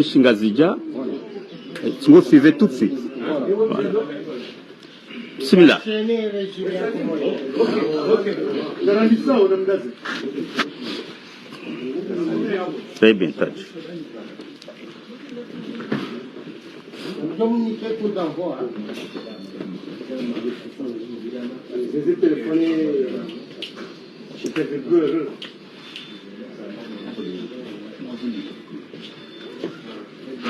Shingazija, si vous suivez tout de suite. Voilà. Bismillah. Très bien, Taj.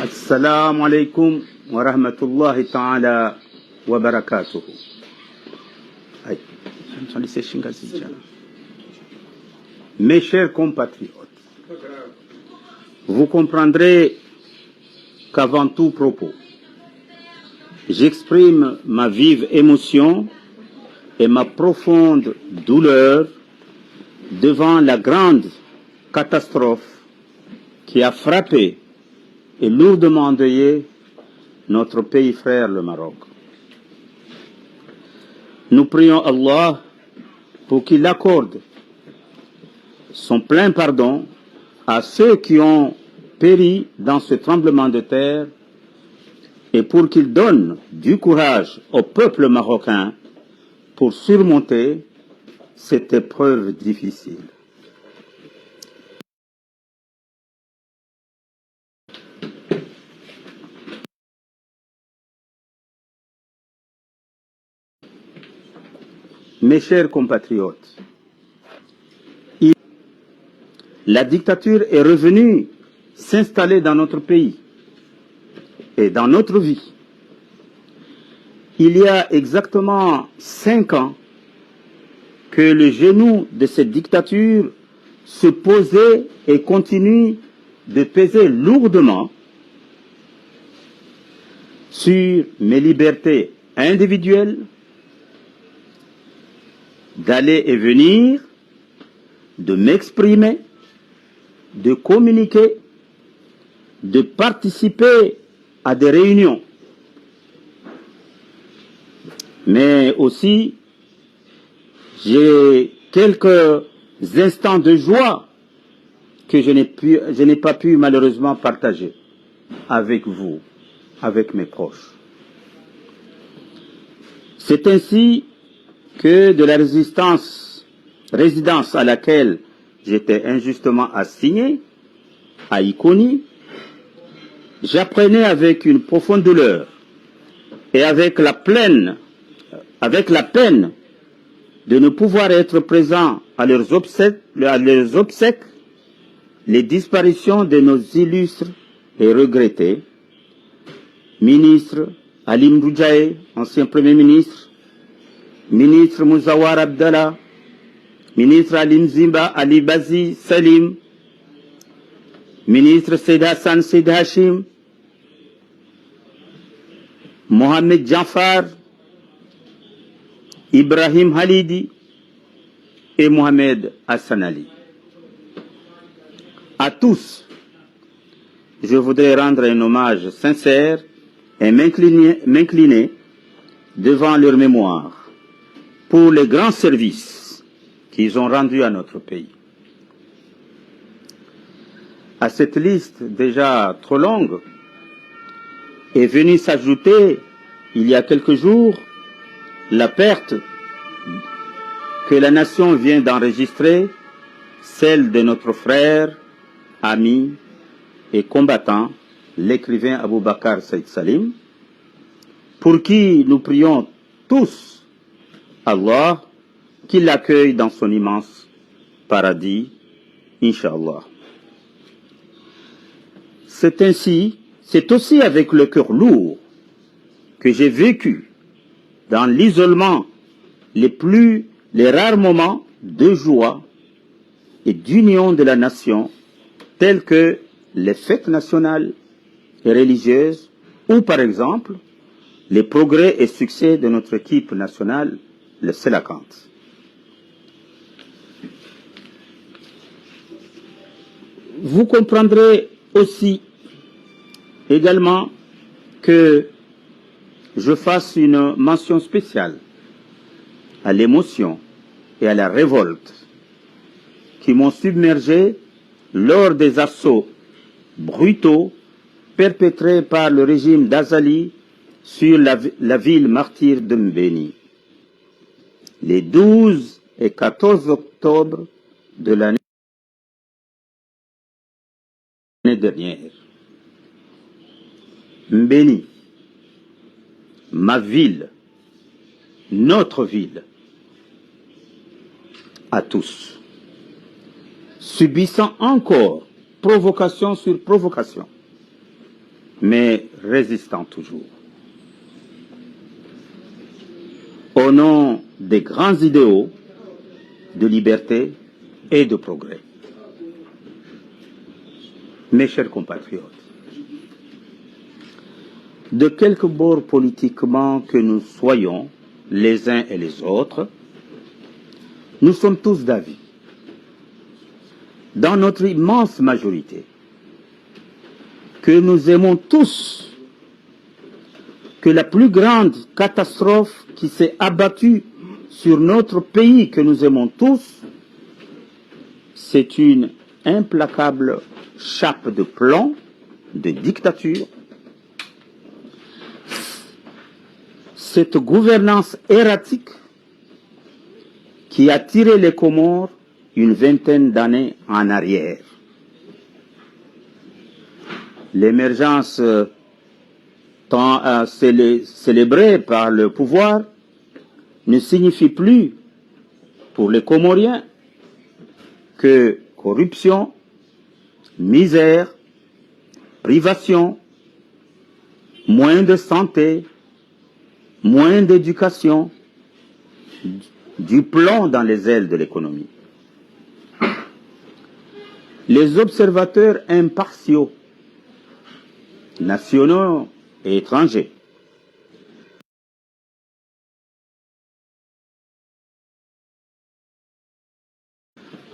Assalamu alaikum wa rahmatullahi ta'ala wa barakatuh. Mes chers compatriotes, vous comprendrez qu'avant tout propos, j'exprime ma vive émotion et ma profonde douleur devant la grande catastrophe qui a frappé et lourdement endeuillé notre pays frère, le Maroc. Nous prions Allah pour qu'il accorde son plein pardon à ceux qui ont péri dans ce tremblement de terre et pour qu'il donne du courage au peuple marocain pour surmonter cette épreuve difficile. Mes chers compatriotes, la dictature est revenue s'installer dans notre pays et dans notre vie. Il y a exactement 5 ans que le genou de cette dictature se posait et continue de peser lourdement sur mes libertés individuelles, d'aller et venir, de m'exprimer, de communiquer, de participer à des réunions. Mais aussi, j'ai quelques instants de joie que je n'ai pas pu malheureusement partager avec vous, avec mes proches. C'est ainsi que de la résidence à laquelle j'étais injustement assigné, à Iconi, j'apprenais avec une profonde douleur et avec la peine de ne pouvoir être présent à leurs obsèques, les disparitions de nos illustres et regrettés ministres Alim Roujaï, ancien Premier ministre, ministre Mouzawar Abdallah, ministre Alim Zimba Ali Bazi Salim, ministre Seyd Hassan Seyd Hashim, Mohamed Jafar, Ibrahim Halidi et Mohamed Hassan Ali. À tous, je voudrais rendre un hommage sincère et m'incliner devant leur mémoire pour les grands services qu'ils ont rendus à notre pays. À cette liste déjà trop longue est venue s'ajouter, il y a quelques jours, la perte que la nation vient d'enregistrer, celle de notre frère, ami et combattant, l'écrivain Aboubakar Saïd Salim, pour qui nous prions tous Allah qu'il l'accueille dans son immense paradis, Inch'Allah. C'est aussi avec le cœur lourd que j'ai vécu dans l'isolement les rares moments de joie et d'union de la nation, tels que les fêtes nationales et religieuses, ou par exemple, les progrès et succès de notre équipe nationale, le Selakant. Vous comprendrez aussi également que je fasse une mention spéciale à l'émotion et à la révolte qui m'ont submergé lors des assauts brutaux perpétrés par le régime d'Azali sur la ville martyre de Mbéni, les 12 et 14 octobre de l'année dernière. Mbéni, ma ville, notre ville, à tous, subissant encore provocation sur provocation, mais résistant toujours. Au nom des grands idéaux de liberté et de progrès. Mes chers compatriotes, de quelque bord politiquement que nous soyons, les uns et les autres, nous sommes tous d'avis, dans notre immense majorité, que nous aimons tous que la plus grande catastrophe qui s'est abattue sur notre pays que nous aimons tous, c'est une implacable chape de plomb, de dictature, cette gouvernance erratique qui a tiré les Comores une vingtaine d'années en arrière. L'émergence tant célébrée par le pouvoir ne signifie plus pour les Comoriens que corruption, misère, privation, moins de santé, moins d'éducation, du plomb dans les ailes de l'économie. Les observateurs impartiaux, nationaux et étrangers,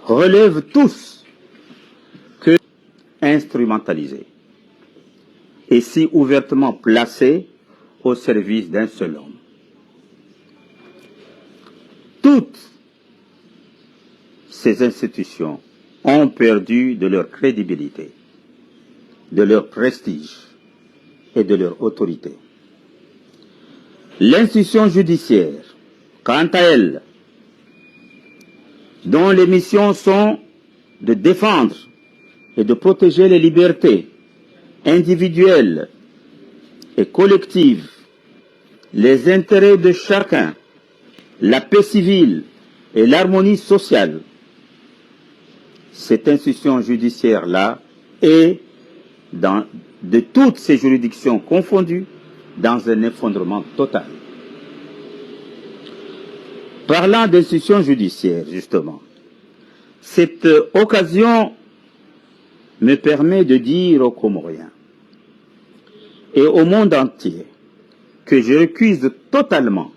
relèvent tous que instrumentalisés et si ouvertement placés au service d'un seul homme. Toutes ces institutions ont perdu de leur crédibilité, de leur prestige et de leur autorité. L'institution judiciaire, quant à elle, dont les missions sont de défendre et de protéger les libertés individuelles et collectives, les intérêts de chacun, la paix civile et l'harmonie sociale, cette institution judiciaire-là est, de toutes ces juridictions confondues, dans un effondrement total. Parlant d'institution judiciaire, justement, cette occasion me permet de dire aux Comoriens et au monde entier que je récuse totalement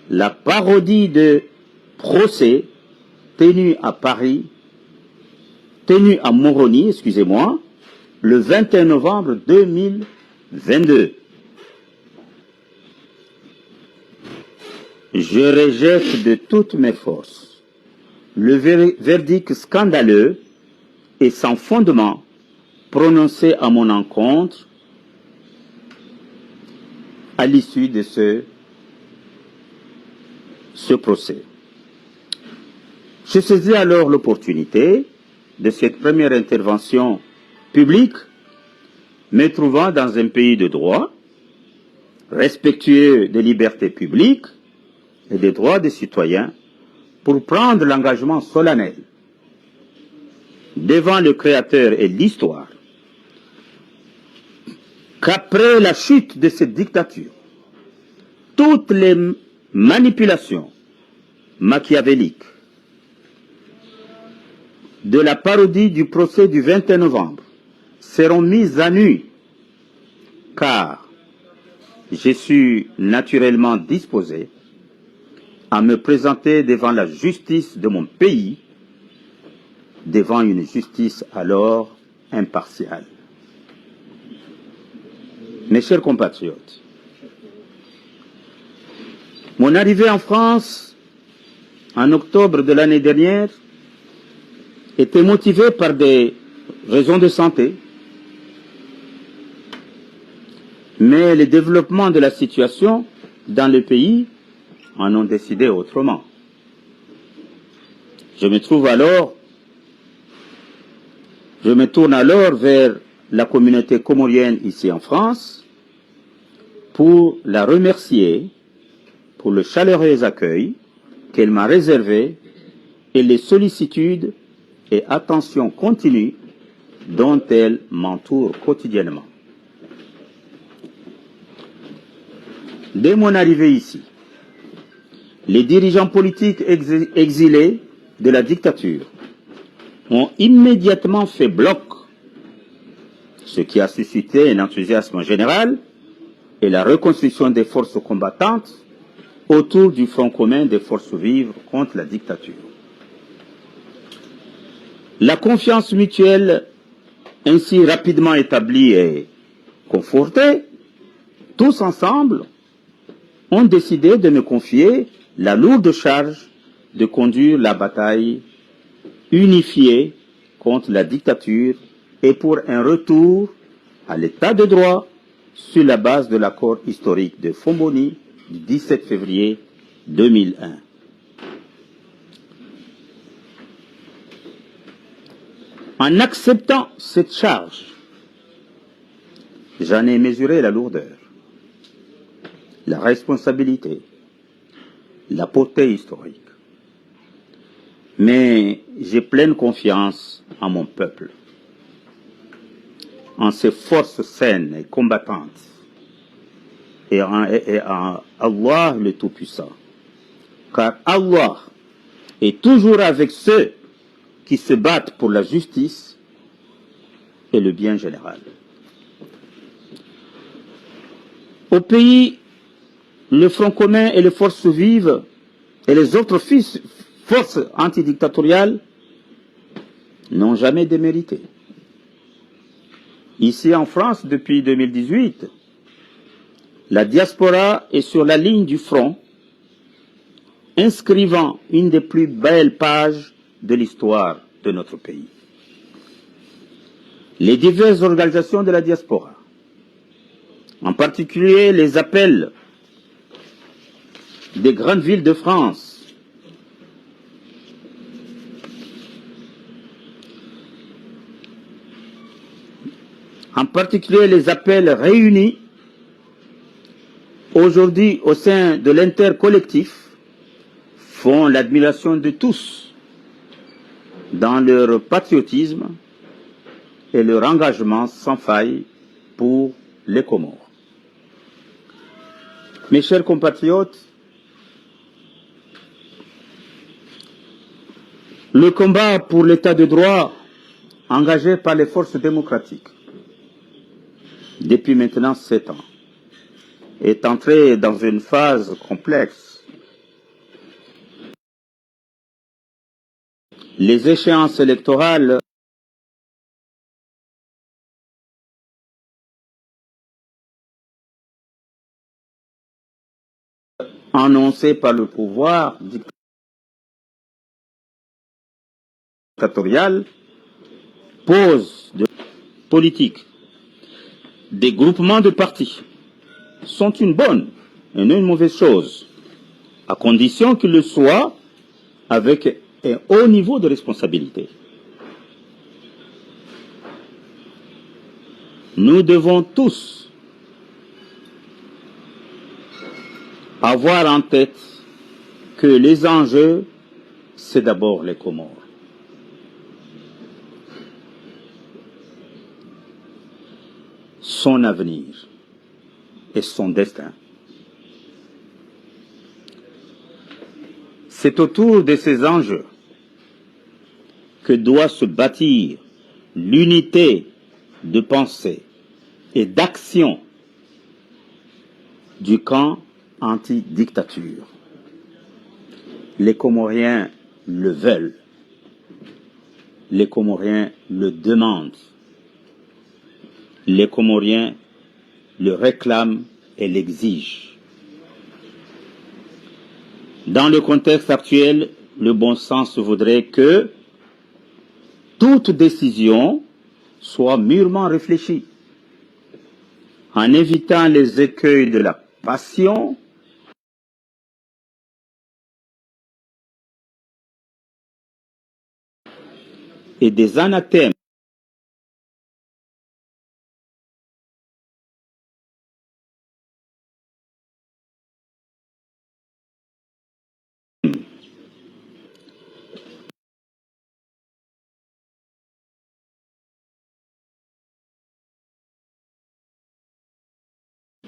la parodie de procès tenu à Paris, tenu à Moroni, excusez-moi, le 21 novembre 2022. Je rejette de toutes mes forces le verdict scandaleux et sans fondement prononcé à mon encontre à l'issue de ce procès. Je saisis alors l'opportunité de cette première intervention publique, me trouvant dans un pays de droit, respectueux des libertés publiques et des droits des citoyens, pour prendre l'engagement solennel devant le Créateur et l'histoire qu'après la chute de cette dictature, toutes les manipulations machiavéliques de la parodie du procès du 21 novembre seront mises à nu, car je suis naturellement disposé à me présenter devant la justice de mon pays, devant une justice alors impartiale. Mes chers compatriotes, mon arrivée en France en octobre de l'année dernière était motivée par des raisons de santé, Mais le développement de la situation dans le pays en ont décidé autrement. Je me tourne alors vers la communauté comorienne ici en France pour la remercier pour le chaleureux accueil qu'elle m'a réservé et les sollicitudes et attentions continues dont elle m'entoure quotidiennement. Dès mon arrivée ici, les dirigeants politiques exilés de la dictature ont immédiatement fait bloc, ce qui a suscité un enthousiasme général et la reconstruction des forces combattantes autour du front commun des forces vives contre la dictature. La confiance mutuelle ainsi rapidement établie et confortée, tous ensemble ont décidé de me confier la lourde charge de conduire la bataille unifiée contre la dictature et pour un retour à l'état de droit sur la base de l'accord historique de Fomboni du 17 février 2001. En acceptant cette charge, j'en ai mesuré la lourdeur, la responsabilité, la portée historique. Mais j'ai pleine confiance en mon peuple, en ses forces saines et combattantes, et en Allah le Tout-Puissant. Car Allah est toujours avec ceux qui se battent pour la justice et le bien général. Au pays, le Front commun et les forces vives et les autres forces antidictatoriales n'ont jamais démérité. Ici en France, depuis 2018, la diaspora est sur la ligne du front, inscrivant une des plus belles pages de l'histoire de notre pays. Les diverses organisations de la diaspora, en particulier les appels des grandes villes de France, en particulier les appels réunis aujourd'hui au sein de l'intercollectif, font l'admiration de tous dans leur patriotisme et leur engagement sans faille pour les Comores. Mes chers compatriotes, le combat pour l'état de droit engagé par les forces démocratiques depuis maintenant 7 ans est entré dans une phase complexe. Les échéances électorales annoncées par le pouvoir dictatorial posent de politique. Des groupements de partis sont une bonne et non une mauvaise chose, à condition qu'ils le soient avec un haut niveau de responsabilité. Nous devons tous avoir en tête que les enjeux, c'est d'abord les Comores. Son avenir et son destin. C'est autour de ces enjeux que doit se bâtir l'unité de pensée et d'action du camp anti-dictature. Les Comoriens le veulent. Les Comoriens le demandent. Les Comoriens le réclament et l'exigent. Dans le contexte actuel, le bon sens voudrait que toute décision soit mûrement réfléchie, en évitant les écueils de la passion, et des anathèmes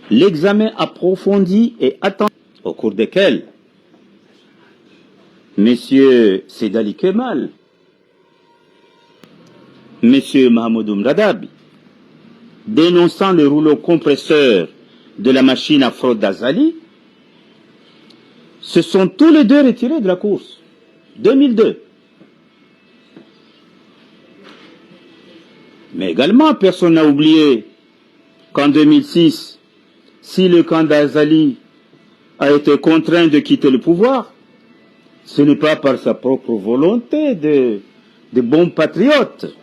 l'examen approfondi et attentif, au cours desquels M. Sedali Kemal, M. Mahmoud Mradabi, dénonçant le rouleau compresseur de la machine à fraude d'Azali, se sont tous les deux retirés de la course. 2002. Mais également, personne n'a oublié qu'en 2006, si le camp d'Azali a été contraint de quitter le pouvoir, ce n'est pas par sa propre volonté de bons patriotes,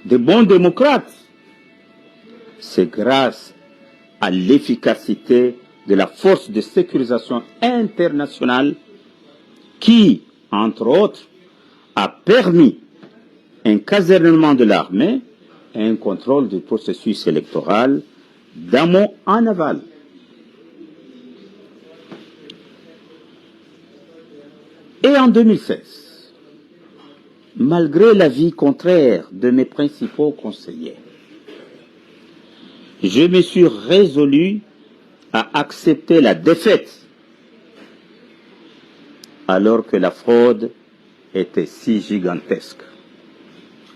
de bons démocrates. C'est grâce à l'efficacité de la force de sécurisation internationale qui, entre autres, a permis un casernement de l'armée et un contrôle du processus électoral d'amont en aval. Et en 2016, malgré l'avis contraire de mes principaux conseillers, je me suis résolu à accepter la défaite alors que la fraude était si gigantesque.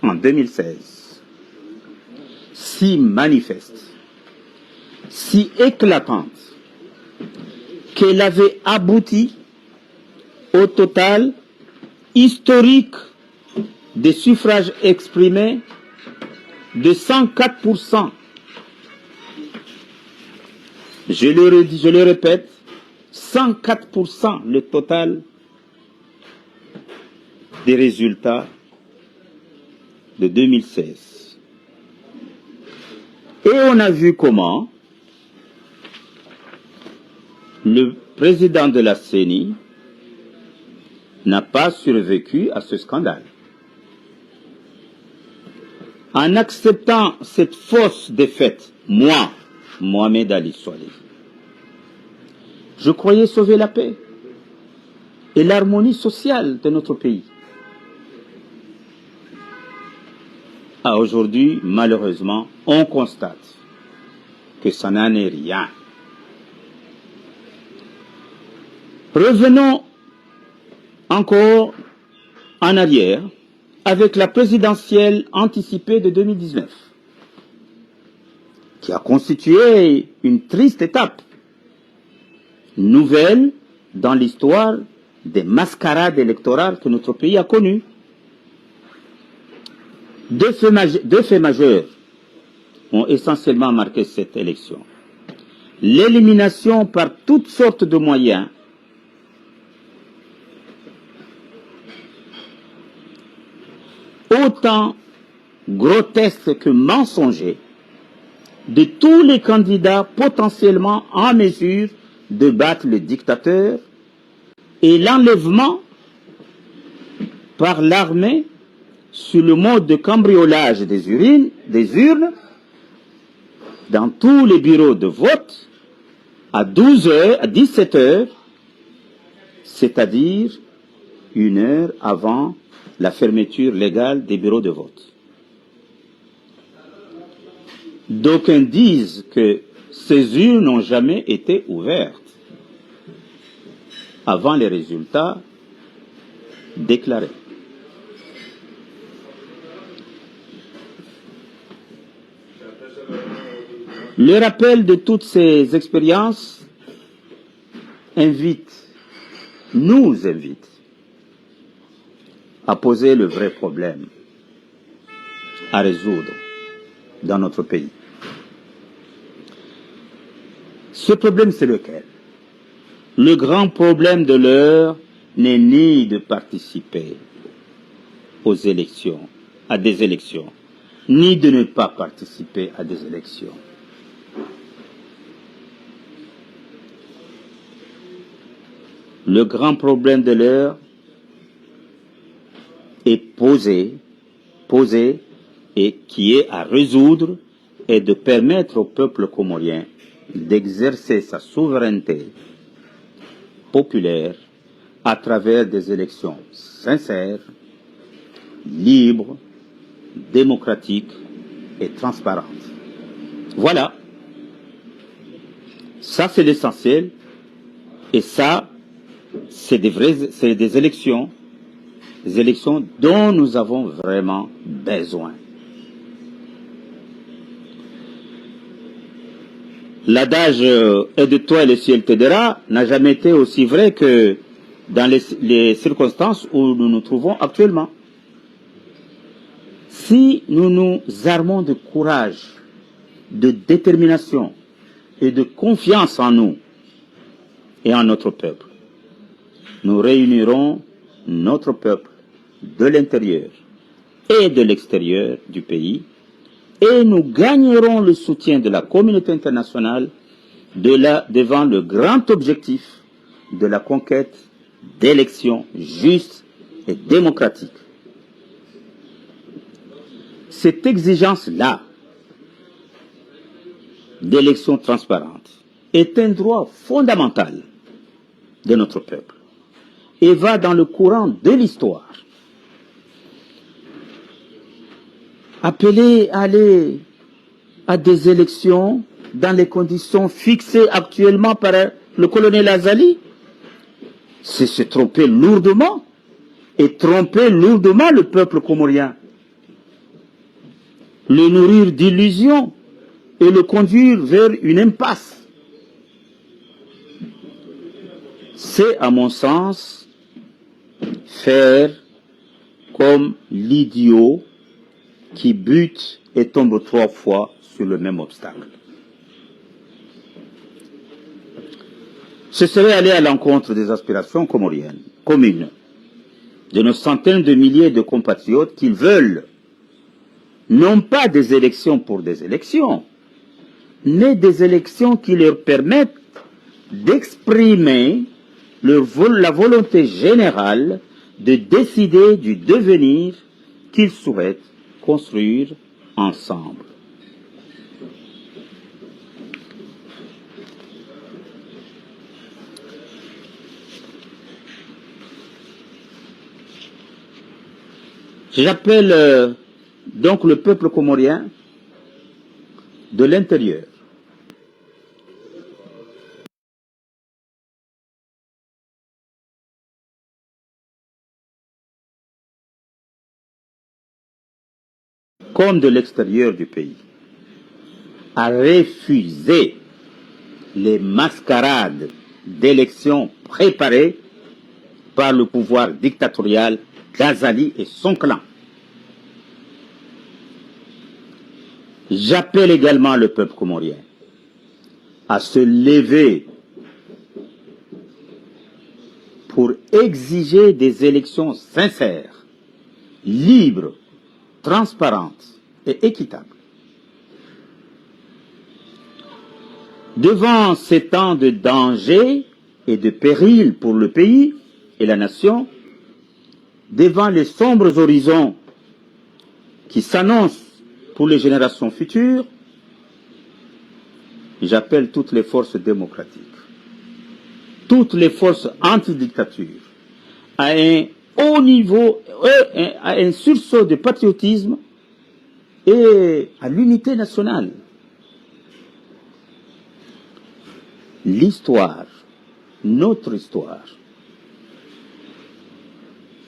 En 2016, si manifeste, si éclatante, qu'elle avait abouti au total historique des suffrages exprimés de 104%. Je le répète, 104% le total des résultats de 2016. Et on a vu comment le président de la CENI n'a pas survécu à ce scandale. En acceptant cette fausse défaite, moi, Mohamed Ali Soaleh, je croyais sauver la paix et l'harmonie sociale de notre pays. Aujourd'hui, malheureusement, on constate que ça n'en est rien. Revenons encore en arrière avec la présidentielle anticipée de 2019, qui a constitué une triste étape, nouvelle dans l'histoire des mascarades électorales que notre pays a connues. Deux faits majeurs ont essentiellement marqué cette élection. L'élimination par toutes sortes de moyens autant grotesques que mensongers de tous les candidats potentiellement en mesure de battre le dictateur et l'enlèvement par l'armée sur le mode de cambriolage des urnes dans tous les bureaux de vote à 12h, à 17h, c'est-à-dire 1 heure avant la fermeture légale des bureaux de vote. D'aucuns disent que ces urnes n'ont jamais été ouvertes avant les résultats déclarés. Le rappel de toutes ces expériences nous invite à poser le vrai problème à résoudre dans notre pays. Ce problème, c'est lequel? Le grand problème de l'heure n'est ni de participer aux élections, à des élections, ni de ne pas participer à des élections. le grand problème de l'heure est posé et qui est à résoudre est de permettre au peuple comorien d'exercer sa souveraineté populaire à travers des élections sincères, libres, démocratiques et transparentes. Voilà. Ça, c'est l'essentiel. Et ça, c'est des élections dont nous avons vraiment besoin. L'adage aide-toi et le ciel t'aidera n'a jamais été aussi vrai que dans les circonstances où nous nous trouvons actuellement. Si nous nous armons de courage, de détermination et de confiance en nous et en notre peuple, nous réunirons notre peuple de l'intérieur et de l'extérieur du pays et nous gagnerons le soutien de la communauté internationale devant le grand objectif de la conquête d'élections justes et démocratiques. Cette exigence-là d'élections transparentes est un droit fondamental de notre peuple et va dans le courant de l'histoire. Appeler à aller à des élections dans les conditions fixées actuellement par le colonel Azali, c'est se tromper lourdement et tromper lourdement le peuple comorien, le nourrir d'illusions et le conduire vers une impasse. C'est, à mon sens, faire comme l'idiot qui bute et tombe 3 fois sur le même obstacle. Ce serait aller à l'encontre des aspirations comoriennes, communes, de nos centaines de milliers de compatriotes qui veulent non pas des élections pour des élections, mais des élections qui leur permettent d'exprimer la volonté générale de décider du devenir qu'ils souhaitent construire ensemble. J'appelle donc le peuple comorien de l'intérieur comme de l'extérieur du pays à refuser les mascarades d'élections préparées par le pouvoir dictatorial d'Azali et son clan. J'appelle également le peuple comorien à se lever pour exiger des élections sincères, libres, transparentes et équitables. Devant ces temps de danger et de péril pour le pays et la nation, devant les sombres horizons qui s'annoncent pour les générations futures, j'appelle toutes les forces démocratiques, toutes les forces anti-dictature, à un haut niveau, à un sursaut de patriotisme et à l'unité nationale. L'histoire, notre histoire,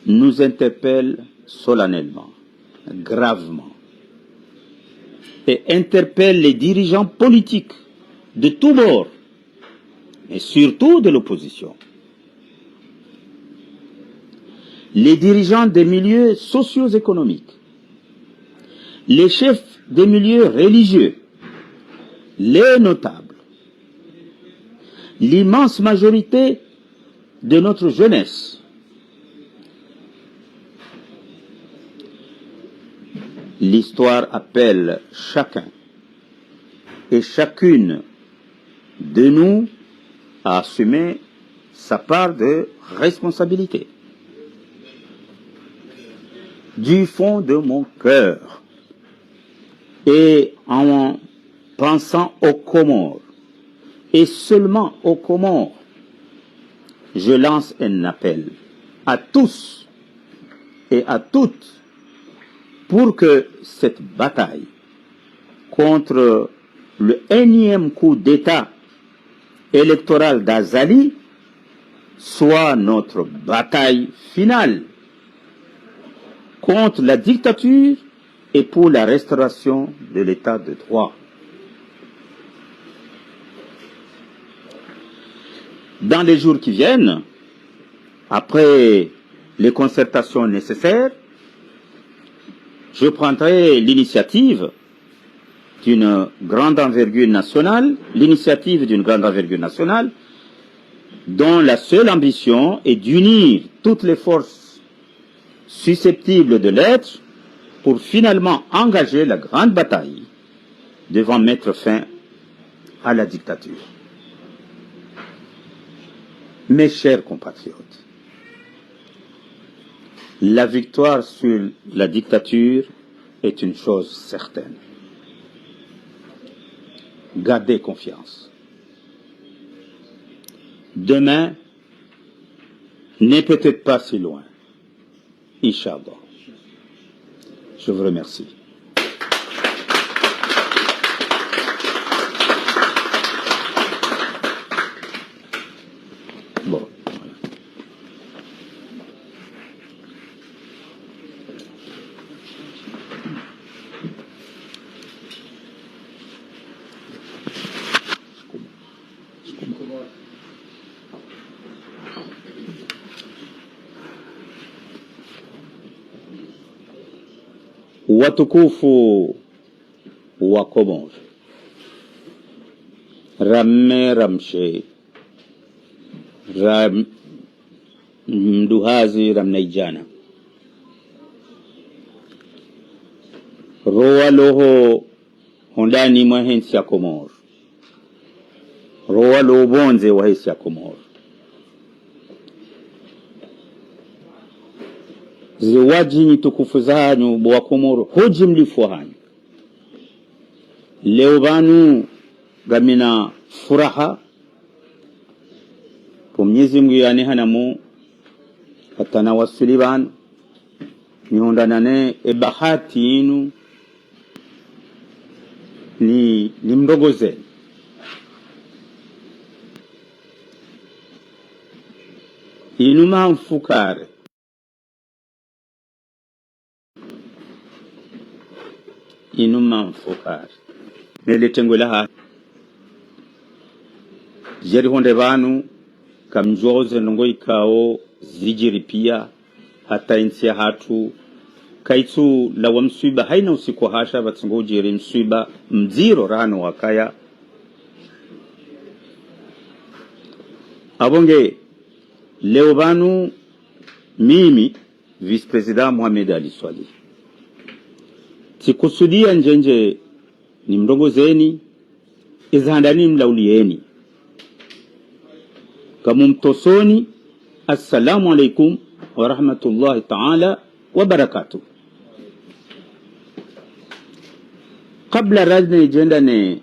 nous interpelle solennellement, gravement, et interpelle les dirigeants politiques de tous bords, et surtout de l'opposition. Les dirigeants des milieux socio-économiques, les chefs des milieux religieux, les notables, l'immense majorité de notre jeunesse, l'histoire appelle chacun et chacune de nous à assumer sa part de responsabilité. Du fond de mon cœur, et en pensant aux Comores, et seulement aux Comores, je lance un appel à tous et à toutes pour que cette bataille contre le énième coup d'État électoral d'Azali soit notre bataille finale contre la dictature et pour la restauration de l'état de droit. Dans les jours qui viennent, après les concertations nécessaires, je prendrai l'initiative d'une grande envergure nationale, dont la seule ambition est d'unir toutes les forces susceptibles de l'être pour finalement engager la grande bataille devant mettre fin à la dictature. Mes chers compatriotes, la victoire sur la dictature est une chose certaine. Gardez confiance. Demain n'est peut-être pas si loin. Inch'Allah. Je vous remercie. Bon. Watukufu wa Komoro, ramme ramshe ram mduhazi ramnaijana roa loho hondani mwa hensi ya Komoro, roa loho bonze wa hensi ya Komoro, ziwaji tukufu zanyu bwa Komoro hoji mlifu hanyu. Leo banu gamina furaha po Mwenyezi Mungu yanehanamu hatana wasuli banu nihondanane bahati inu ni mdogoze inuma mfukare inuma mfukare neletengwela jeri honde banu kamjoze nongo ikao zijiri pia hata insia hatu kaitu la wamsuiba haina usiku hasha batsungo jeri msuiba mziro rano wakaya abonge leo banu mimi vice president Mohamed Ali Swali sikusudia njenje ni mdongozeni izhandani mlaulieni kamumtosoni. Assalamu alaikum wa rahmatullahi ta'ala wa barakatuh. Kabla razne jenda ni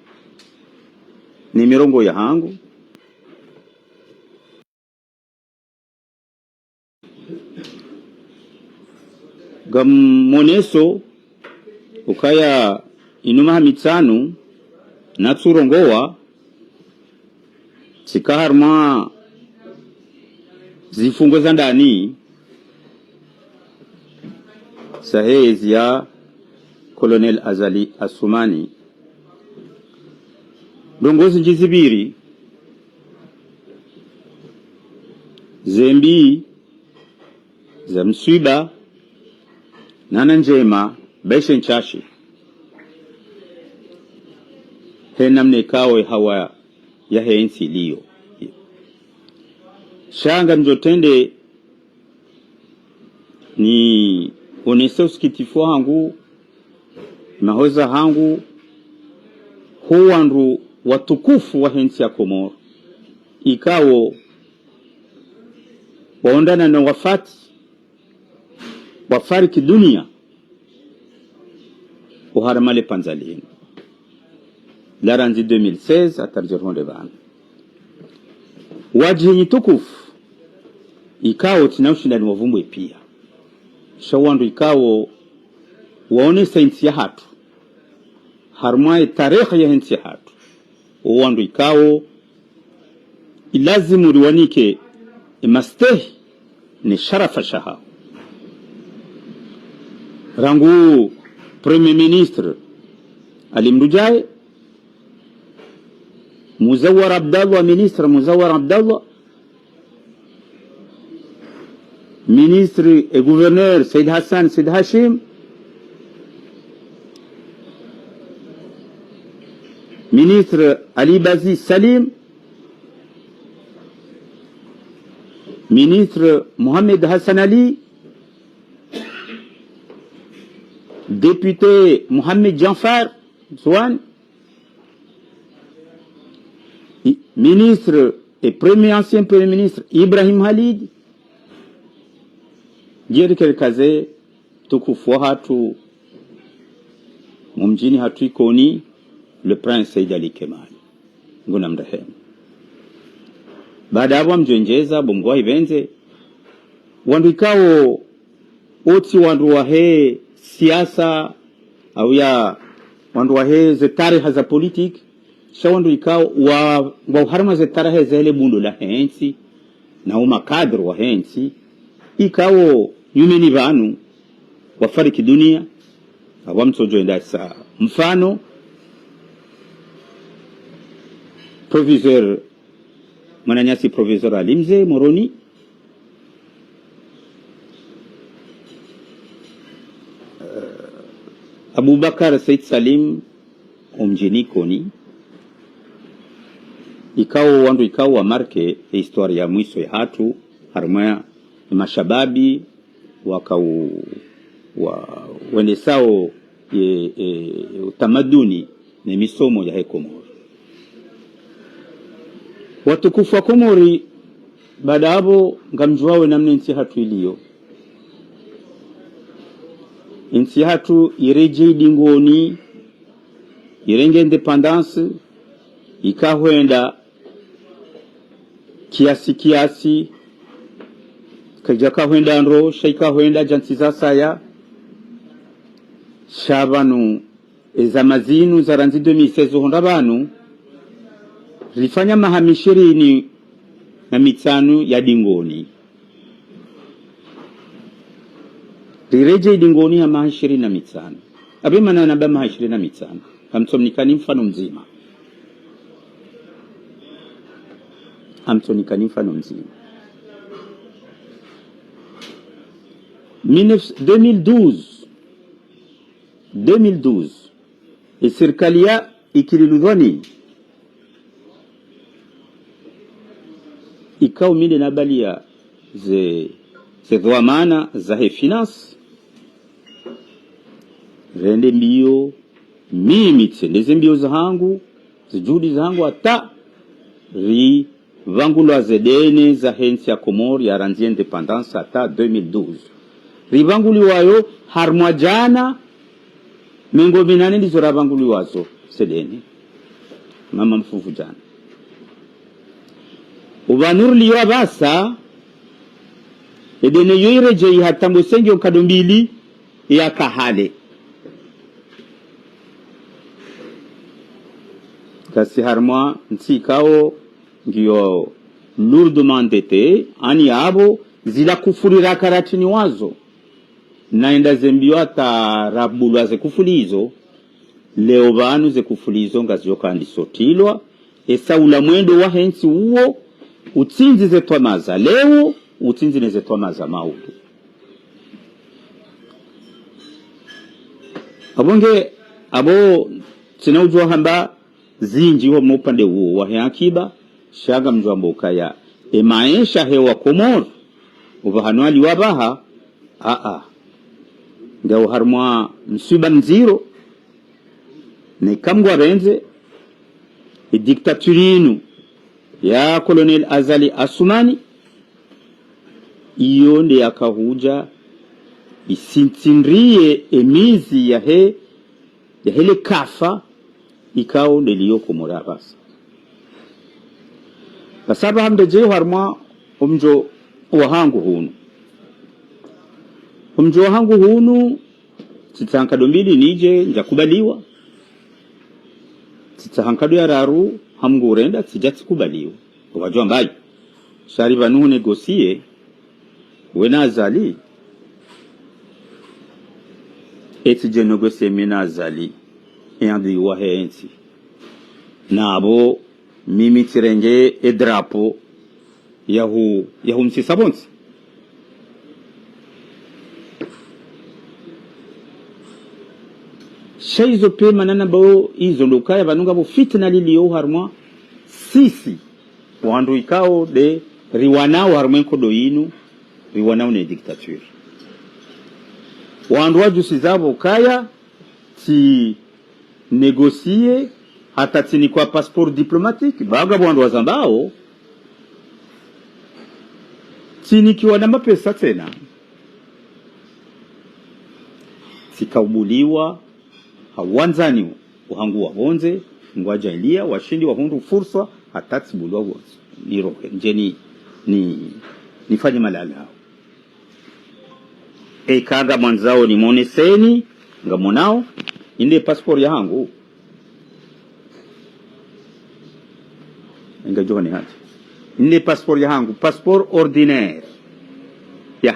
mirongo ya hangu gamoneso ukaya inuma mitsanu natsurongowa sikaharma zifungo za ndani sahezi ya Colonel Azali Asumani dongozi njizibiri zembi za mswiba nana njema beshe nchashi henamne kawe hawa ya hensi liyo shanga mjotende ni onese usikitifu hangu mahoza hangu huwandu watukufu wa hensi ya Komoro ikawo waondana na wafariki dunia uharamale panzalini laranzi 2016 atarjerhonde bana wajihi tukufu ikawo tinaushindani wavumbwe pia shawandu ikawo waone sainsi ya hatu harmwae tarehe ya hensi ya hatu wawandu ikawo ilazimu riwanike mastehi ni sharafa shaha rangu premier ministre alimrujae Muzawar Abdallah, ministre Muzawar Abdallah, ministre et gouverneur Said Hassan Said Hashim, ministre Ali Bazi Salim, ministre Mohamed Hassan Ali, député Mohamed Janfar Zouane, ministre et ancien premier ministre Ibrahim Halid, Jerikere kaze tukufu hatu mumjini hatu ikoni le prince Said Ali Kemali nguna mrehemu. Baada hapo mjenjeza bomgwa ibenze wandu ikawo oti wandu wahe siasa au ya wandu wahe ze tarehe za politiki shawandu ikawo wa uharma ze tarehe za ile bundu la hensi na umakadru wa hensi ikawo nyumeni banu wafariki dunia awamtojo enda sa mfano proviseur mananyasi proviseur Alimze Moroni Abubakar Said Salim omjini koni ikawo wandu ikawo wa marke historia ya mwiso ya hatu harumaya mashababi wakau wende sao utamaduni na misomo ya Komori. Watukufu wa Komori baada hapo ngamjuawe namna nchi hatu iliyo. Nchi hatu ireje dingoni irenge independence ikahwenda kiasi kajaka hwenda nro shaika hwenda jansiza saya shabanu ezamazinu za ranzi 2016 honda banu rifanya mahamishiri na mitanu ya dingoni rireje dingoni ya mahashiri na mitanu abimana naba mahashiri na mitanu hamtomnikani mfano mzima 2012 serikalia ikililudhani ikao minde na balia ze dhamana za finance rende mbio mimi tsendeze mbio zangu zijudi zangu hata ri vangulwa zedene za hensi ya Komori ya ranzi independence hata 2012 rivanguli wayo harmwa jana mengo binane ndizo ravanguli wazo sedene mama mfufu jana uvanur liwa basa edene yoireje hatambo senge ukadombili ya kahale kasi harmwa ntikao ngiyo lourdement ndete ani abo zila kufurira karatini wazo naenda zembio ata rabulwa ze kufulizo leo banu ze kufulizo ngaziyoka andisotilwa esaula mwendo wa hensi uwo utsinzi ze twamaza leo utsinzi neze twamaza maudu abonge abo tinaujwa hamba zinji wa mupande uwo wa akiba shaga mjwamboka ya maisha hewa Komoro ubahanwali wabaha ngao harmwa msiba mziro ni kamgwa renze diktaturinu ya Colonel Azali Asumani iyo ndi akahuja isintindrie emizi ya hele kafa ikao ndeliyoko murabasa basaba hamde je harma umjo wahangu hunu umjo wahangu hunu titankado mbili nije njakubaliwa titankado ya raru hamgurenda sijatikubaliwa wajua mbaji shari banu negosie wena azali eti je negosie mena azali eandi wahe enti nabo mimi tirenge e drapo yahu msisabonsi shaizo pe manana bao izo ndokaya banunga bo fitna liliyo harma sisi wandu ikao de riwanao harmenko do inu riwanao ne dictature wandu wajusi zabo kaya ti negocie hata tini kwa passeport diplomatique baga wandu wazambao tini kiwa na mapesa tena sikaubuliwa hawanzani uhangu wa honze ngwaja ilia washindi wa hundu fursa hatati bulwa wote niroke njeni nifanye malala kaga mwanzao ni moneseni ngamonao inde passport ya hangu ngajua ni hati inde passport ya hangu passport ordinaire ya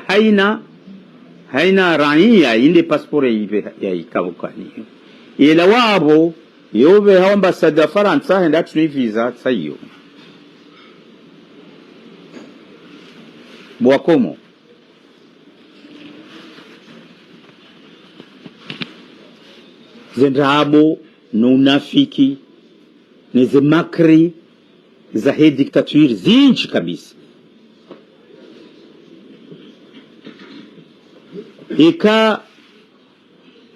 haina raia inde passport ya ikabukani ila wabo yobe hawa ambassadeur Faransa henda tuni visa tsayo bwakomo zendrabo no unafiki neze makri za he dictature zinchi kabisa ika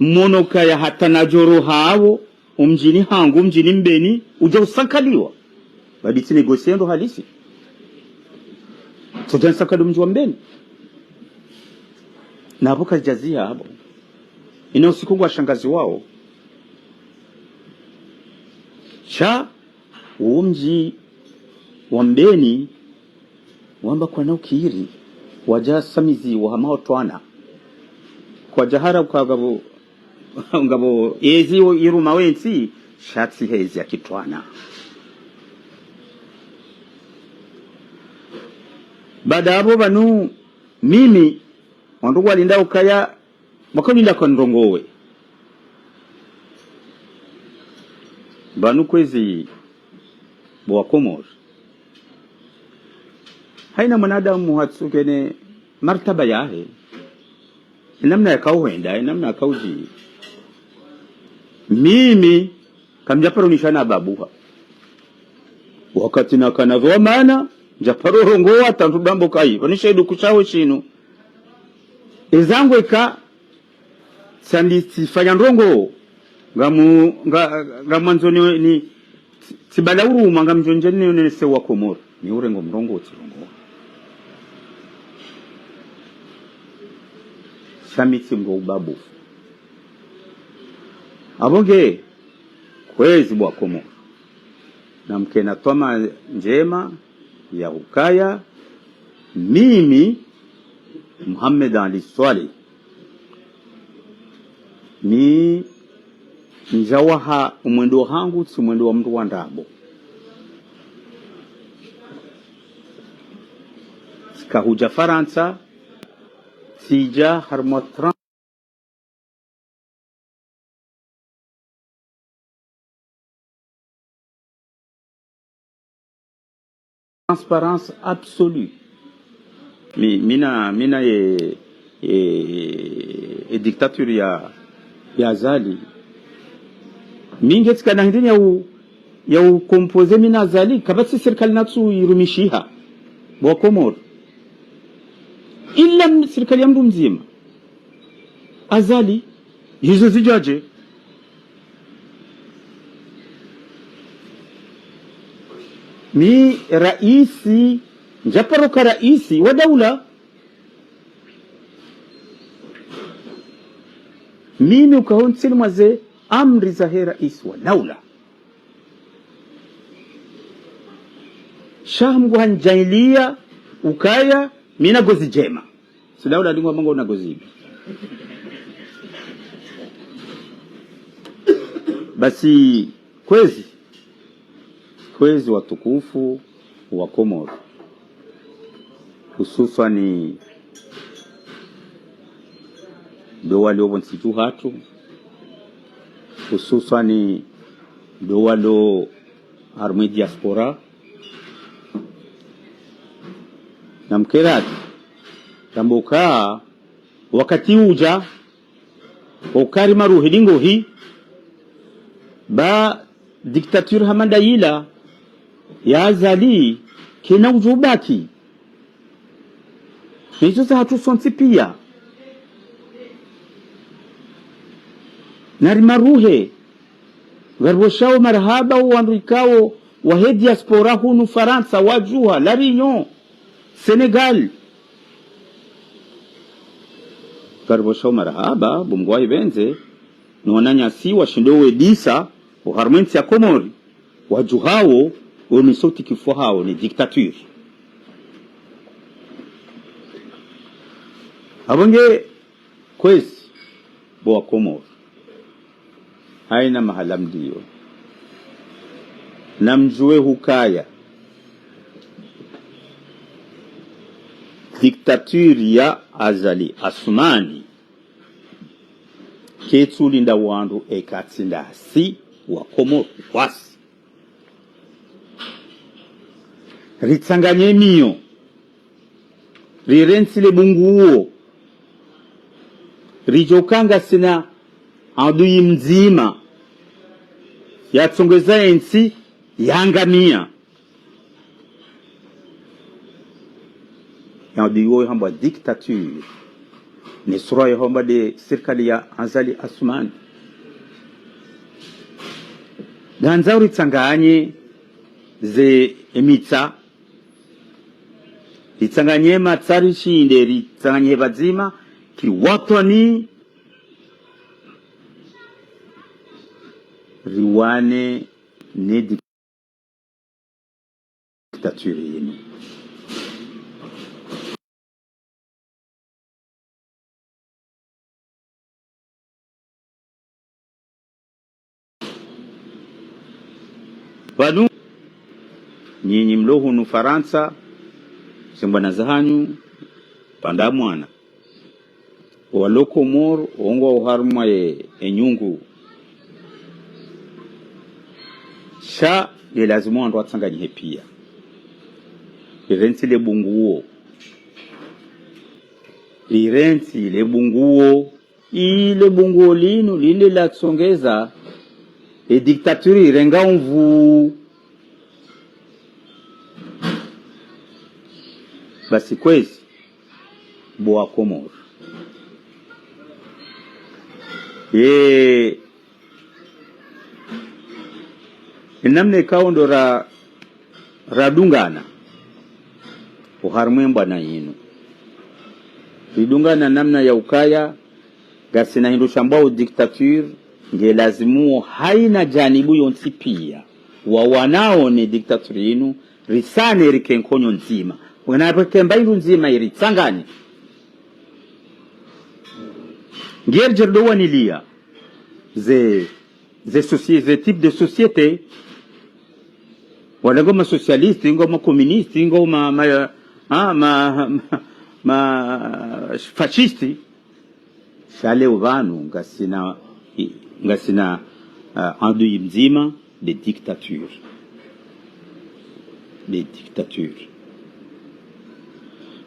monoka ya hata najoro hao umjini hangu umjini mbeni uja usankaliwa baditi negosiendo halisi soja nsakali mjua mbeni na hapo kajazia hapo ina usiku wa shangazi wao cha umji wa mbeni wamba kwa nao kiri waja samizi wa hamao twana kwa jahara ukagabo ngabo ezi iruma wensi shatsi hezi ya kitwana baada abo banu mimi wandugu walinda ukaya makolinda kwa ndongowe banu kwezi bwa Komor haina mwanadamu hatsukene martaba yahe namna ya kauenda namna ya kauji mimi kamjaparo nishana babuha wakati nakanavyo maana japaro rongoa tandudambo kai wanishedu kuchawe chino ezangu eka sandisi fanya ndongo ngamanzoni ni tibala uruma ngamjonjeni ne se wa Komoro ni urengo mrongo tirongo samiti mgo babu abonge kwezi bwa Komoro na mkena toma njema ya ukaya mimi Muhammad Ali Swali ni njawaha umwendo hangu si mwendo wa mtu wa ndabo sikahuja Faransa sija harma transparence absolue mina dictature ya zali mingi tika nangini ya ukompoze mina zali kabati serikali natsu irumishiha bwa Komoro illa serikali ya mdu mzima azali hizo zijaje mi raisi njaparoka raisi wa daula mimi ukahonsili mwaze amri za hera iswa laula shahamgu hanjailia ukaya mina gozi jema silaula lingwa mango una gozi hivi. Basi kwezi watukufu wa Komoro hususani ndo walio nsitu hatu hususani ndo walio arme diaspora na mkerati tambuka wakati uja ukari maruhi dingo hii ba diktature hamanda yila ya azali kina ujubaki hizo za hatu sonsi pia nari maruhe garboshao marhaba uandrikao wahe diaspora hunu Faransa wajuha La Réunion Senegal garboshao marhaba bumgwai benze nuwananya si washindowe disa uharmensi ya Komori wajuhao unisoti kifua hao ni diktature abonge kwezi boa Komori haina mahala mdio na mjue hukaya diktature ya azali Asumani ketsulinda wandu ekatsinda si wa Komoro kwasi ritsanganye miyo rirensile bunguo rijokanga sina adui mzima yatsongeza ensi yangamia adui hamba dictature ni sura ya hamba de serikali ya azali Asumani ganza ritsanganye ze emitsa ritsanganye matsari shinde ritsanganye bazima ki watoni riwane ne dictature yenu Wanu nyinyi mlohu nu Faransa simbana zahanyu panda mwana waloko mor ongo uharma enyungu sha ye lazima ndo atsanganye pia lirensi le bunguo ile bunguo lino lile la kusongeza dictature irenga mvu basi kwezi boa Komoro namne kaundo radungana uharmwemba na yinu ridungana namna ya ukaya gasina hindu shambao dictature nge lazimu haina janibu yonsi pia wa wanao ni dictature yinu risane rikenkonyo nzima wanapekemba yinu nzima iritsangani ngerjerdo wanilia ze type de société wala ngoma socialiste ngoma communiste ngoma fascisti shale uvanu ngasina andui mzima de dictature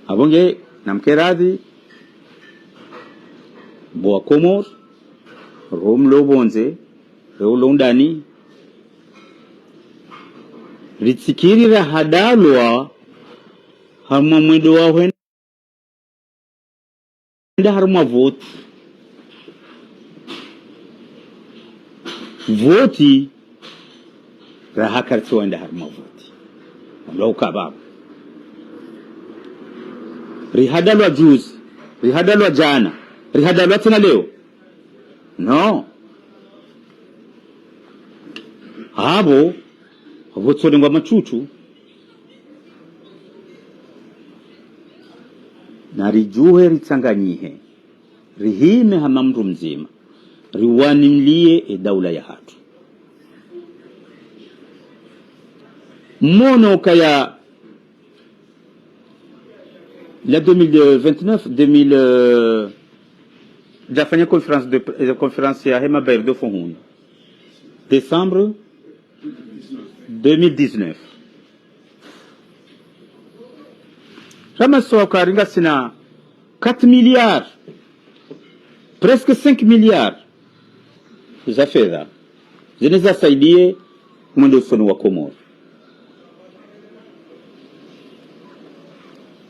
abonge namkeradi boa Komoro romlo bonze rolondani ritsikirira hadalwa harma mwedo wa hwenda harma voti rahakartsi wenda harma voti lauka baba rihadalwa juzi rihadalwa jana rihadalwa tena leo no abo botsolengwa machuchu na rijuhe ritsanganyihe rihime hama mndu mzima riwanimlie edaula ya hatu mono kaya la 2029 jafanya conférence ya hema bairdo fohun décembre 2019 kama soka ringa sina 4 milliards presque 5 milliards za fedha zinaweza saidie mwendo usoni wa Komoro.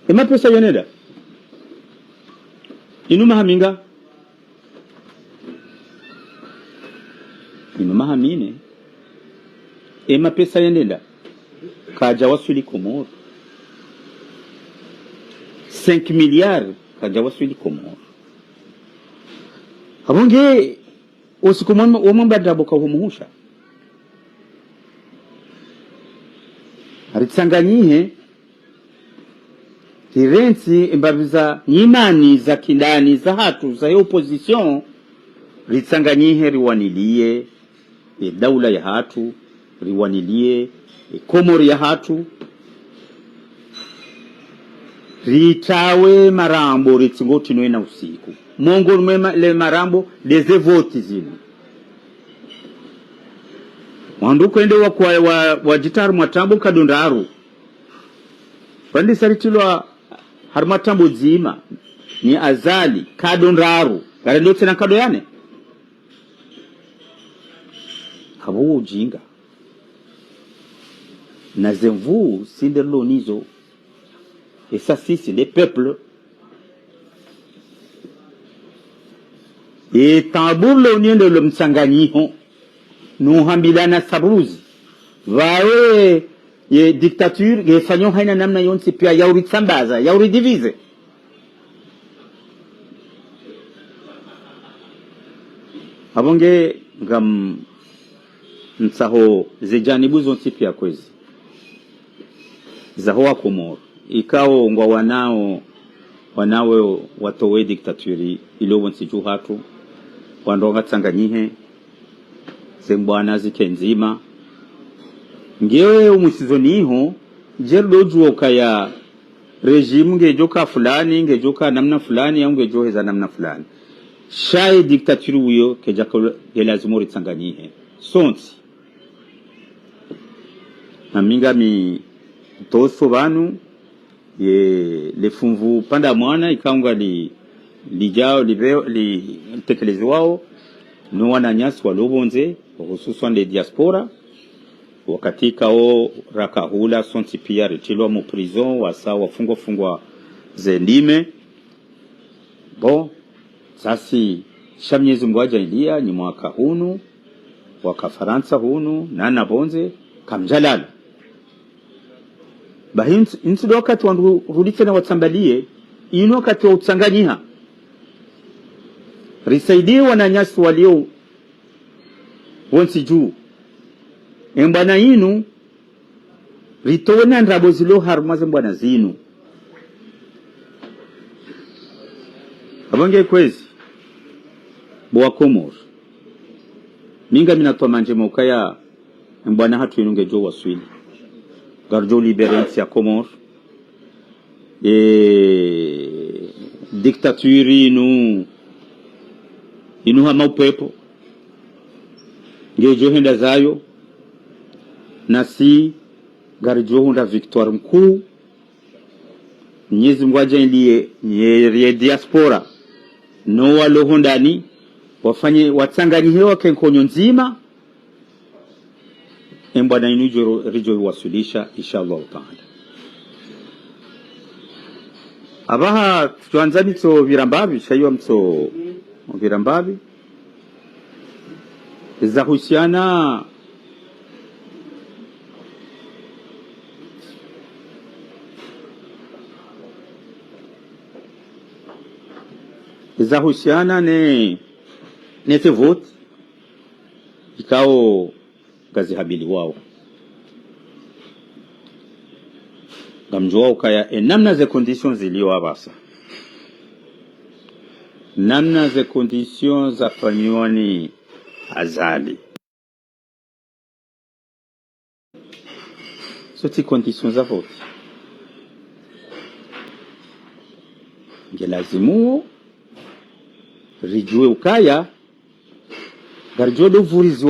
Ema pesa yoneda inuma haminga inuma hamine ema pesa yoneda kaja wasuli Komoro 5 milliards kaja wasuli Komoro abonge usikumama wamamba daboka humuhusha aritsanganyihe tirensi imbabiza nyimani za kindani za hatu za opposition ritsanganyihe riwanilie daula ya hatu riwanilie Komori ya hatu ritawe marambo ritingoti noena usiku mongo mwema le marambo deze voti zinu wandu kwende wa jitaru matambo kadondaru pandi saritilwa harmatambo zima ni azali kadondaru garendo tena kado yane habo ujinga na zemvu sindelo nizo et ça c'est les peuples et tambour le union de l'Mtsanganyiho nous hambilana sabruzi vae ye dictature ye fanyo haina namna yonsi pia yauri tsambaza yauri divize abonge ngam mtsaho zijanibu zonsi pia kwezi zaho wa Komoro ikao ngwa wanawe watowe diktaturi ilo wonsichu hatu wandonga Tsanganyihe zembwana zikenzima ngewe umusizoniho jerdojuo kaya regime ngejoka fulani ngejoka namna fulani au ngejoheza namna fulani shaye diktaturi uyo kejako gelazimori Tsanganyihe sonti naminga mi toso banu ye lefumvu panda mwana ikaunga lijao li tekelezi wao no wananyasi walobonze hususan de diaspora wakati kao rakahula sonti pia retilwa mu prison wasa wafungwa zendime bon sasi shamnyezi ngwaja ilia ni mwaka hunu waka Faransa hunu nana bonze kamjalala bahins insido wakati wandu ruditse na watsambalie ino wakati wa Utsanganyiha risaidie wananyasi walio wonsi juu embana inu ritona ndrabo zilo harumaze mbwana zinu abonge kwezi bwa Komoro minga minatwa manje mokaya mbwana hatu inunge jo waswili garjo liberensi ya Komoro diktaturi inu hama upepo ngejo henda zayo nasi garjo hunda victoire mkuu nyezi mwaja ilie diaspora no walo hundani wafanye Watsanganyihe wake nkonyo nzima mbwana inu rijo wasulisha inshallah taala abaha tuanza mitso virambabi shaiwa mtso virambabi zahusiana ne nete vote ikao gazi habili wao gamjua ukaya namna ze conditions zilio abasa namna ze conditions za fanyoni azali soti conditions za vote ngelazimu rijue ukaya garjodo vurizi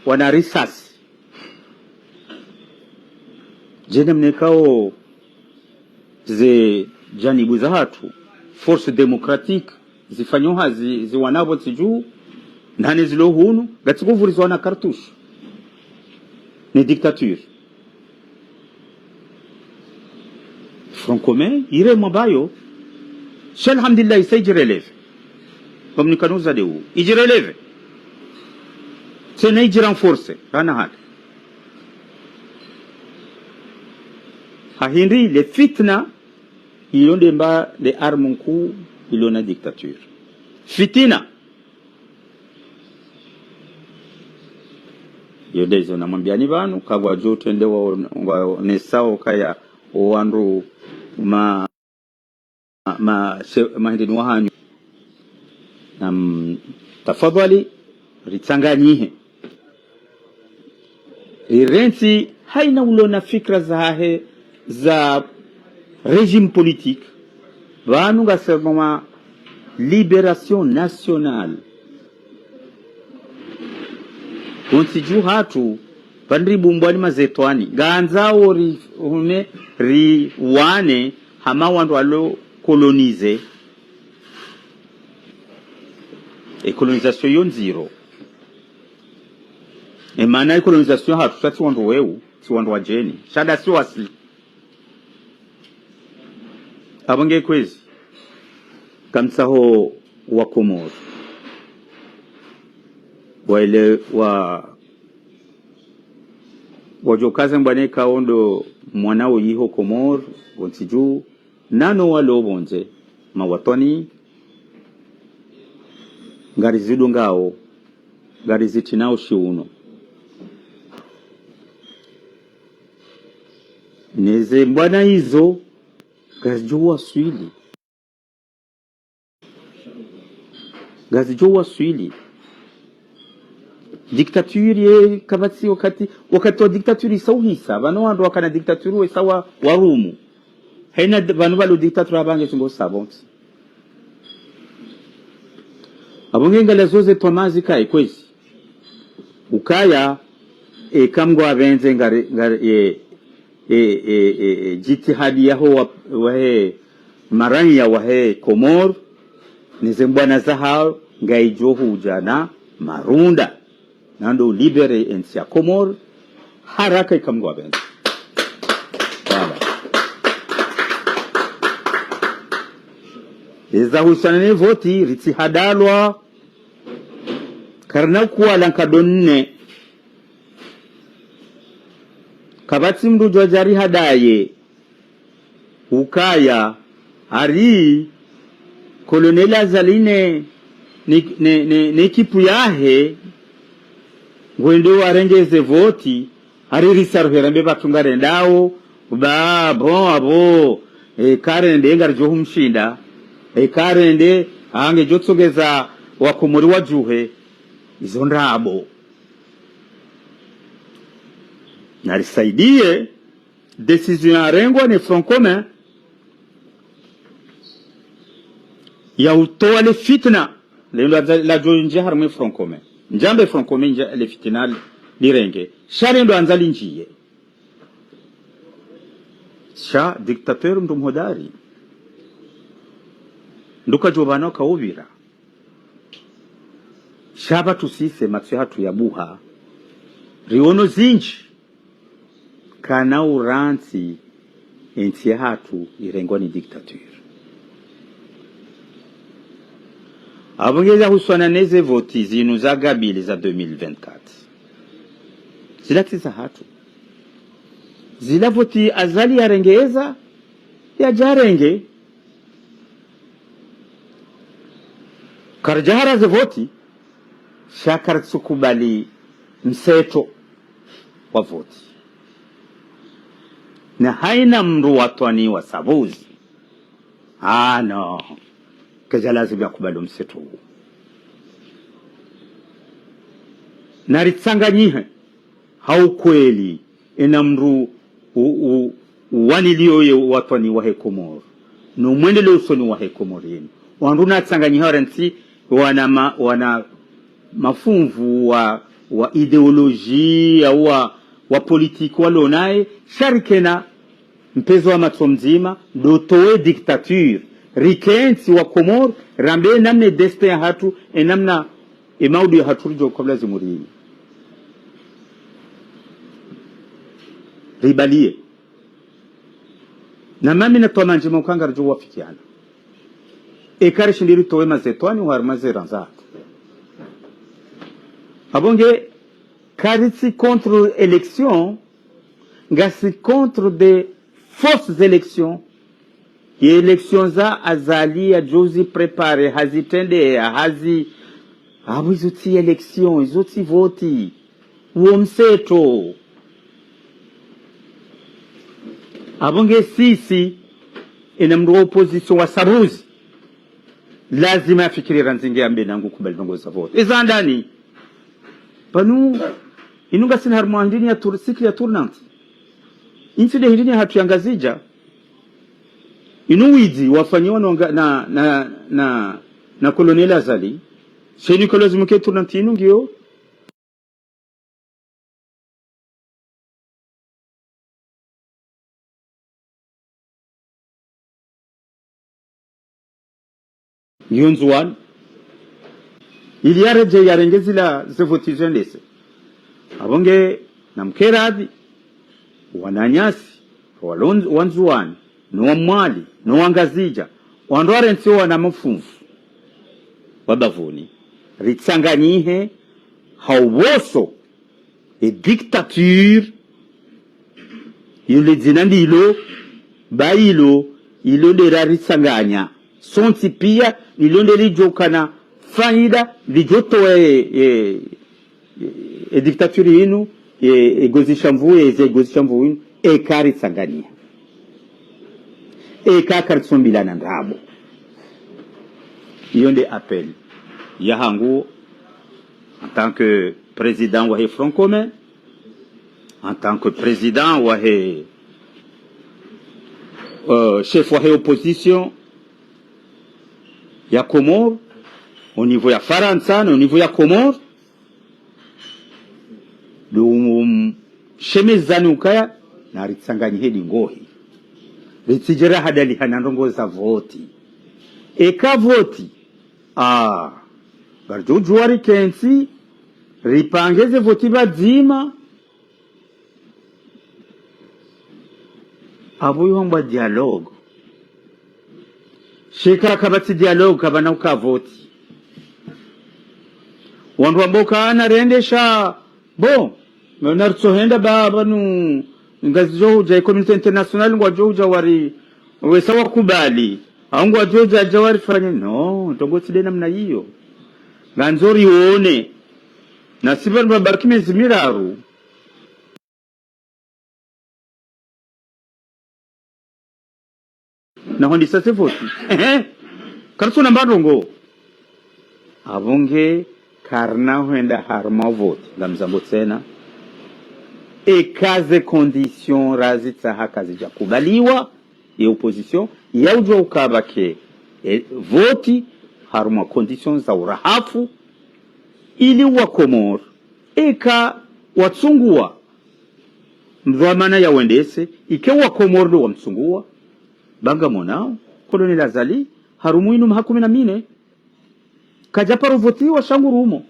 wana risasi jene mnekao ze janibu za hatu force démocratique zifanyoha ziwanavo tiju ndane zilo hunu gatiko vurizi wana kartushu ni dictature front commun ire mabayo shal hamdillah isajireleve bamnikanuza dewu ijireleve tena ijirenforce hana hali hahindi le fitna ilonde mba le arme nkuu ilona dictature fitina yodezo na mwambiani banu kagwa jo twende wa nesao kaya owandu mahindini wahanyu na tafadhali ritsanganyihe irenti haina ulona fikra zahe za régime politique vanu gasema libération nationale untiju hatu pandribu mbwani mazetwani ganzao ri wane hama wandu alo coloniser et colonisation yon zero e maana colonisation hatu sati wandu weu si wandu wajeni shada si wasli abange kwezi kamsaho wa Komoro wale wajokaze mbane kaondo mwanao yiho Komoro wontiju nano walo bonze mawatoni ngari zidu ngao ngari zitinao shiuno neze mbwana hizo gazijowa swili dictature ye kabati wakati wa dictature isauhisa bano wandu wakana dictature we sawa warumu haina bano balo dictature abange singo sabonsi abonge ngala zoze tomazi kai kwezi ukaya kamgo abenze ngare jitihadi yaho wahe marani ya wahe Komoro nizembwana zahao ngaijohu ujana marunda nando libere ensi ya Komoro haraka ikamgo abenze eza husanane voti riti hadalwa karna kuwa lankadonne kabati mdu jwajari hadaye ukaya hari kolonela zaline ne kipu yahe ngwendo warengeze voti hari risaruhera mbe batungare ndao ba bon abo karende ngarjo humshinda karende ange jotsogeza wakomori wajuhe izo ndabo narisaidie decision ya rengwa ni front commun ya utoa le fitna lendo la jonje harme front commun njambe front commun le fitna lirenge sharendo anzali njiye sha dictateur mdomhodari nduka jobana kaubira shaba tusise matsu hatu ya buha riono zinji kana uranti enti hatu irengwa ni dictature abongeza huswana neze voti zinu za gabili za 2024 zila tisa hatu zila voti azali ya rengeza ya jarenge karjahara ze voti shakar tsukubali mseto wa voti na haina mru watwani wa sabuzi no kaja lazima yakubali mseto huu na ritsanganyihe haukweli ina mru waniliyoye watwani wa hekomoro no mwendele usoni wa hekomorini wandu na tsanganyihe renti wana mafumvu wa ideoloji au wa politiki walonaye sharikena mpezo wa matso mzima dotowe dictature rikensi wa Komoro rambe namne destin ya hatu namna emaudu ya hatu rijo kabla zimurini ribalie na mami na tuamanje mkanga rijo wafikiana ekari shindiri towe mazetwani wa mazeranza abonge karitsi contre élection ngasi contre des fausses élections ye élections za azali ya jozi prepare hazitende hazi izuti élection izuti voti uo mseto abonge sisi ina mru opposition wa saruzi lazima afikiri ranzinge ambe nangu kubali nongoza vote ezandani panu inunga sina harmandini ya sikli ya tournante inchi de hindini hatuyangazija inuwizi wafanyiwa na koloneli azali sheni kolozi mke tournante inungio yunzuan ili yareje yarengezi la zevotizwe ndese abonge na mkeradi wananyasi wanzuani no mwali no wangazija wandware ntio wana mfunfu wabavuni ritsanganyihe hauwoso dictature yule zinandilo bailo ilo lera ritsanganya sonti pia nilonde lijokana faida lijotoe dictature yinu egozisha mvu yinu ekari tsangania ekakari tsombilana ndabo yonde appel ya hangu en tant que président wa Front commun en tant que président wa chef wa opposition ya Comore au niveau ya Faransa au niveau ya Comore shemezani ukaya na ritsanganyi hedi ngohi ritijera hadali hanandongo za voti eka voti garjujua rikensi ripangeze voti bazima abo yomba dialogue sheka kabati dialogue kabana ukavoti wandu amboka anarendesha bon nartsohenda baba nu ngazijo ja community international ngwajo ja wari wesawa kubali au ngwajo ja jawari fanya no ndongo tide namna hiyo ganzori uone na sibar babariki mezimiraru na hondi sase voti karso namba ndongo abonge karna huenda harma voti ngamzambo tena ekaze condition razitsa hakazi jakubaliwa ya opposition ya ujwa ukabake voti haruma conditions za urahafu ili wa Komoro eka watsungua mdhamana ya wendese ike wa Komoro wa mtsungua banga monao koloneli azali harumu inu maha 14 kajaparo votiwa shangurumo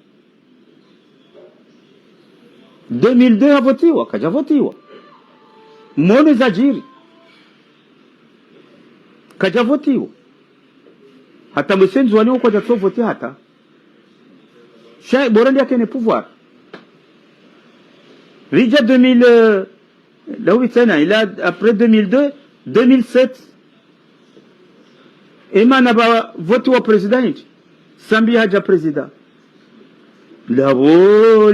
2002 avotiwa kaja votiwa mone zajiri kaja votiwa hata msenzi wani kwa jatso voti hata shay borandi yake ne pouvoir rija 2000 là où il a après 2002 2007 emana ba voti wa president sambi haja president labo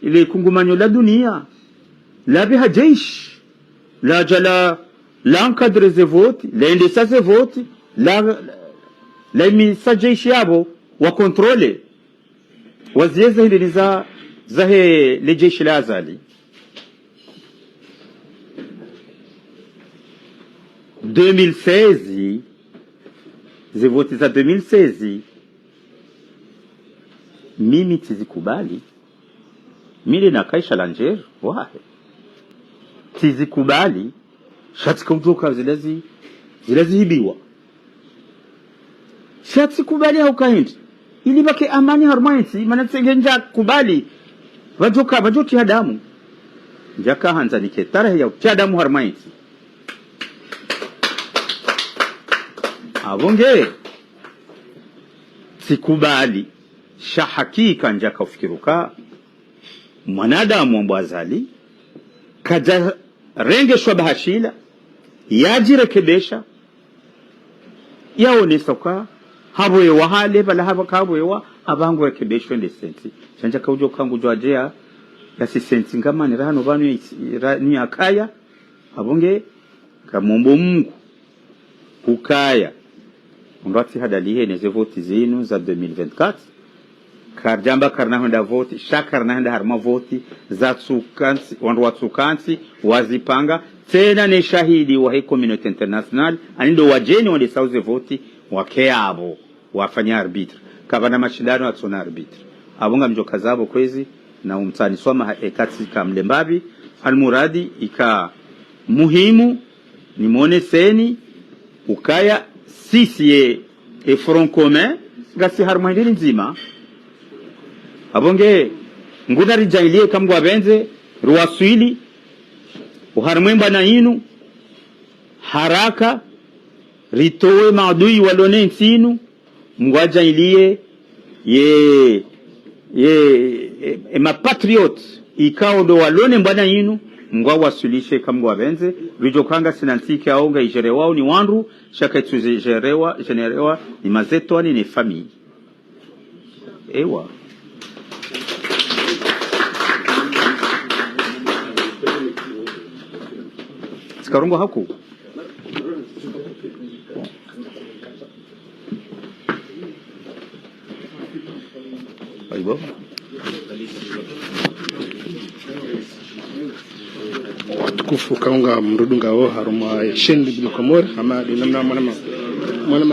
ile kungumanyo la dunia la biha jeshi la jala la encadre ze voti la endesa ze voti la imisa jeshi yabo wa kontrole wazieza hili zahe le jeshi la azali 2016 ze voti za 2016 mimi tizikubali mimi na kaisha langer wahe tizikubali shatika utoka zilezi hibiwa shatikubali haukaindi ili bake amani harmaiti manatsengenja kubali vajoti hadamu njaka hanza nike tarehe ya uchadamu harmaiti avonge sikubali sha hakika njaka ufikiruka mwanadamu mbwazali kaja renge shwabahashila yajirekebesha yaonesoka haboyewa hale bala haboyewa abangu rekebeshwe ndesenti chanja kaujo kangu jwajea yasisenti ngamani rano banu ni akaya abonge kamombo Mungu ukaya ndwati hadalihe neze voti zinu za 2024 karjamba karna henda voti shakarna henda harma voti za tsukansi wandu wa tsukansi wazipanga tena ni shahidi wa hii community international anindo wajeni wande sauze voti wakeabo wafanya arbitre kabana mashindano atsona arbitre abunga mjoka zabo kwezi na umtani swama ekati kamlembabi almuradi ika muhimu ni mone seni ukaya sisi e front commun gasi harmandiri nzima abonge nguna rijailie kamgwa benze ruwaswili uharmwemba na inu haraka ritowe maadui walone nsinu mgwaja ilie ma patriot ikao do walone mbana inu mgwa wasulishe kamgwa benze rijokanga sinantike aonga ijerewao ni wandu shaka generewa ni mazeto ni famille ewa Skarungo haku aibo watukufu kaunga mrudunga wo haruma shendi bil komor ama dinamna mwana mwana